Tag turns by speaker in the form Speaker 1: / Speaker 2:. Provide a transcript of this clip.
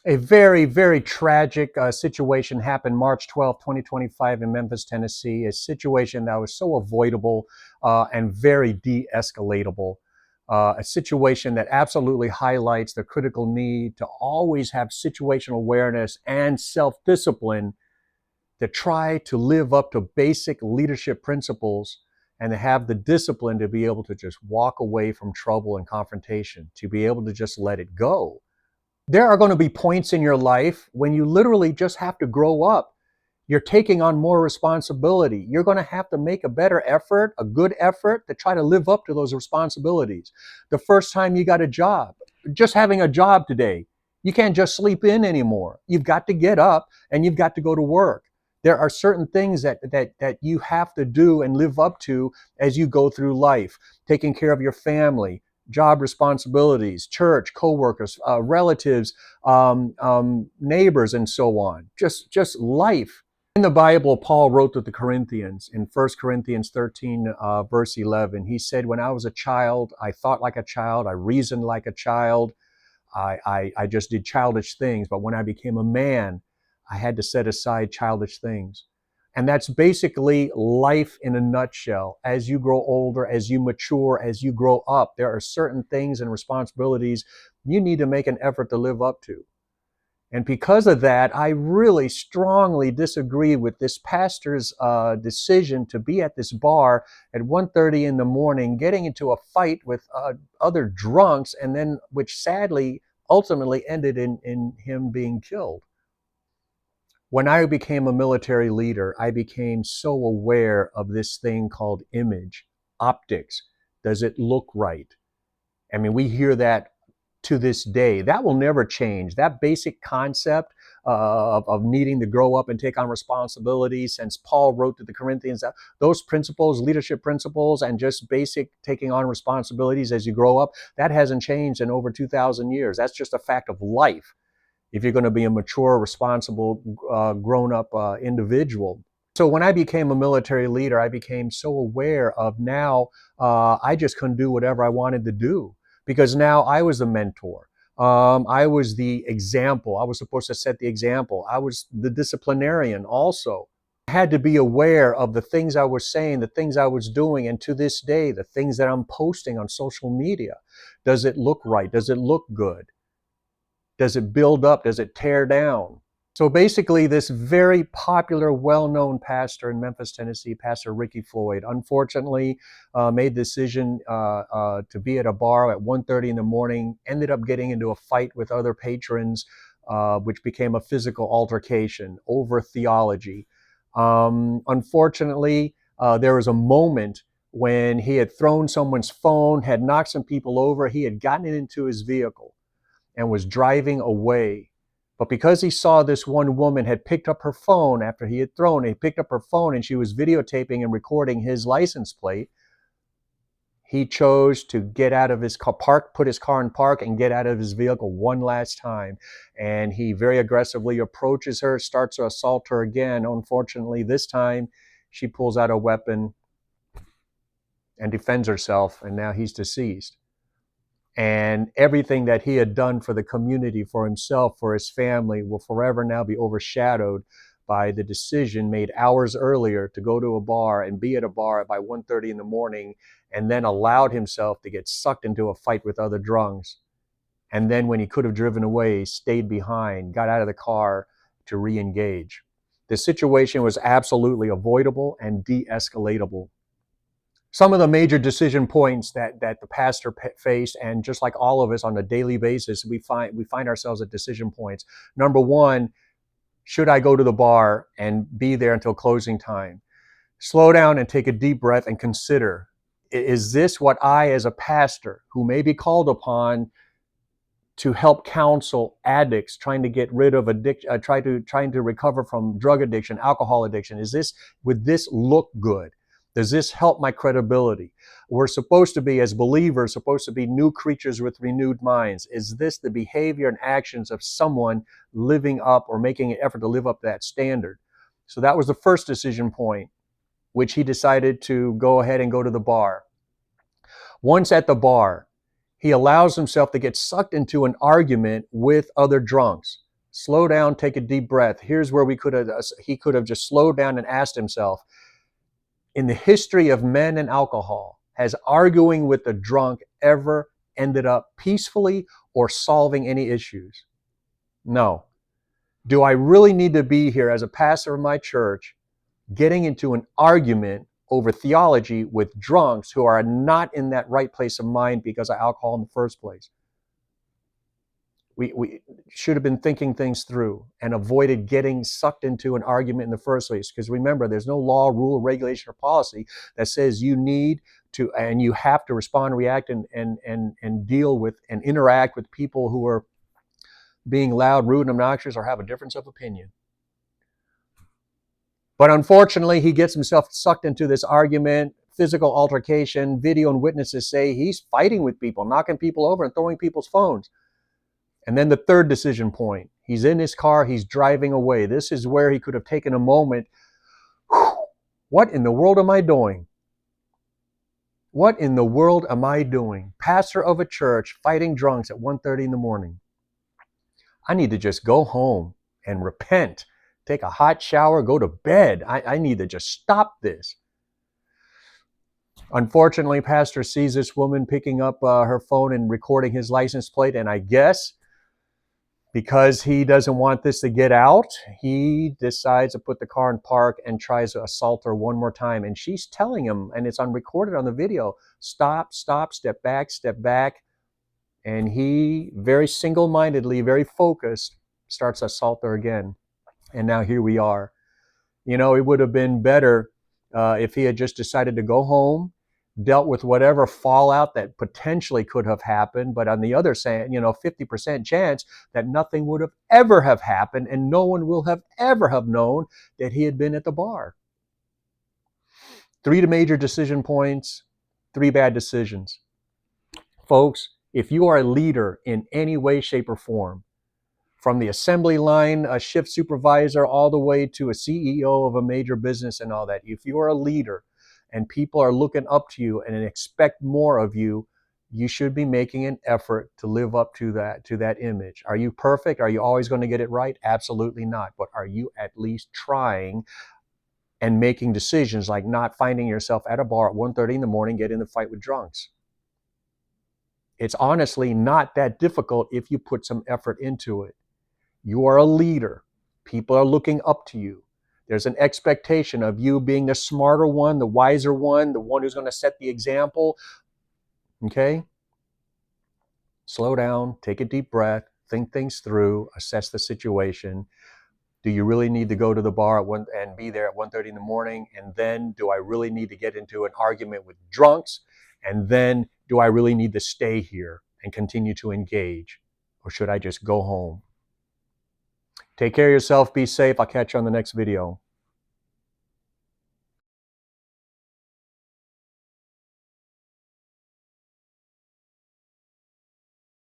Speaker 1: A very, very tragic situation happened March 12th, 2025 in Memphis, Tennessee. A situation that was so avoidable and very de-escalatable. A situation that absolutely highlights the critical need to always have situational awareness and self-discipline to try to live up to basic leadership principles and to have the discipline to be able to just walk away from trouble and confrontation, to be able to just let it go. There are going to be points in your life when you literally just have to grow up. You're taking on more responsibility. You're going to have to make a better effort, a good effort to try to live up to those responsibilities. The first time you got a job, just having a job today, you can't just sleep in anymore. You've got to get up and you've got to go to work. There are certain things that you have to do and live up to as you go through life, taking care of your family, job responsibilities, church, coworkers, relatives, neighbors, and so on. Just life. In the Bible, Paul wrote to the Corinthians in 1 Corinthians 13, verse 11. He said, when I was a child, I thought like a child, I reasoned like a child, I just did childish things. But when I became a man, I had to set aside childish things. And that's basically life in a nutshell. As you grow older, as you mature, as you grow up, there are certain things and responsibilities you need to make an effort to live up to. And because of that, I really strongly disagree with this pastor's decision to be at this bar at 1:30 in the morning, getting into a fight with other drunks, and then which sadly ultimately ended in him being killed. When I became a military leader, I became so aware of this thing called image, optics. Does it look right? I mean, we hear that to this day. That will never change. That basic concept of needing to grow up and take on responsibilities, since Paul wrote to the Corinthians, those principles, leadership principles, and just basic taking on responsibilities as you grow up, that hasn't changed in over 2,000 years. That's just a fact of life if you're going to be a mature, responsible, grown-up individual. So when I became a military leader, I became so aware of now I just couldn't do whatever I wanted to do, because now I was the mentor. I was the example. I was supposed to set the example. I was the disciplinarian also. I had to be aware of the things I was saying, the things I was doing, and to this day, the things that I'm posting on social media. Does it look right? Does it look good? Does it build up? Does it tear down? So basically, this very popular, well-known pastor in Memphis, Tennessee, Pastor Floyd, unfortunately made the decision to be at a bar at 1:30 in the morning, ended up getting into a fight with other patrons, which became a physical altercation over theology. Unfortunately, there was a moment when he had thrown someone's phone, had knocked some people over, he had gotten into his vehicle and was driving away. But because he saw this one woman had picked up her phone after he had thrown, he picked up her phone and she was videotaping and recording his license plate, he chose to get out of his car, put his car in park and get out of his vehicle one last time. And he very aggressively approaches her, starts to assault her again. Unfortunately, this time she pulls out a weapon and defends herself, and now he's deceased. And everything that he had done for the community, for himself, for his family, will forever now be overshadowed by the decision made hours earlier to go to a bar and be at a bar by 1:30 in the morning, and then allowed himself to get sucked into a fight with other drunks. And then when he could have driven away, stayed behind, got out of the car to re-engage. The situation was absolutely avoidable and de-escalatable. Some of the major decision points that the pastor faced, and just like all of us on a daily basis, we find ourselves at decision points. Number one, should I go to the bar and be there until closing time? Slow down and take a deep breath and consider, is this what I, as a pastor who may be called upon to help counsel addicts trying to get rid of addiction, trying to recover from drug addiction, alcohol addiction, would this look good? Does this help my credibility? We're supposed to be, as believers, supposed to be new creatures with renewed minds. Is this the behavior and actions of someone living up or making an effort to live up to that standard? So that was the first decision point, which he decided to go ahead and go to the bar. Once at the bar, he allows himself to get sucked into an argument with other drunks. Slow down, take a deep breath. Here's where he could have just slowed down and asked himself, in the history of men and alcohol, has arguing with the drunk ever ended up peacefully or solving any issues? No. Do I really need to be here as a pastor of my church getting into an argument over theology with drunks who are not in that right place of mind because of alcohol in the first place? We should have been thinking things through and avoided getting sucked into an argument in the first place. Because remember, there's no law, rule, regulation, or policy that says you need to and you have to respond, react, and deal with and interact with people who are being loud, rude, and obnoxious or have a difference of opinion. But unfortunately, he gets himself sucked into this argument, physical altercation. Video and witnesses say he's fighting with people, knocking people over and throwing people's phones. And then the third decision point, he's in his car, he's driving away. This is where he could have taken a moment. What in the world am I doing? What in the world am I doing? Pastor of a church fighting drunks at 1:30 in the morning. I need to just go home and repent, take a hot shower, go to bed. I need to just stop this. Unfortunately, Pastor sees this woman picking up her phone and recording his license plate, and I guess because he doesn't want this to get out, he decides to put the car in park and tries to assault her one more time. And she's telling him, and it's recorded on the video, stop, stop, step back, step back. And he, very single-mindedly, very focused, starts to assault her again. And now here we are. You know, it would have been better if he had just decided to go home, dealt with whatever fallout that potentially could have happened, but on the other side, 50% chance that nothing would have ever have happened and no one will have ever have known that he had been at the bar. 3 major decision points, 3 bad decisions. Folks, if you are a leader in any way, shape, or form, from the assembly line, a shift supervisor, all the way to a CEO of a major business and all that, if you are a leader and people are looking up to you and expect more of you, you should be making an effort to live up to that image. Are you perfect? Are you always going to get it right? Absolutely not. But are you at least trying and making decisions, like not finding yourself at a bar at 1:30 in the morning getting in a fight with drunks? It's honestly not that difficult if you put some effort into it. You are a leader. People are looking up to you. There's an expectation of you being the smarter one, the wiser one, the one who's going to set the example. Okay? Slow down, take a deep breath, think things through, assess the situation. Do you really need to go to the bar and be there at 1:30 in the morning? And then do I really need to get into an argument with drunks? And then do I really need to stay here and continue to engage? Or should I just go home? Take care of yourself. Be safe. I'll catch you on the next video.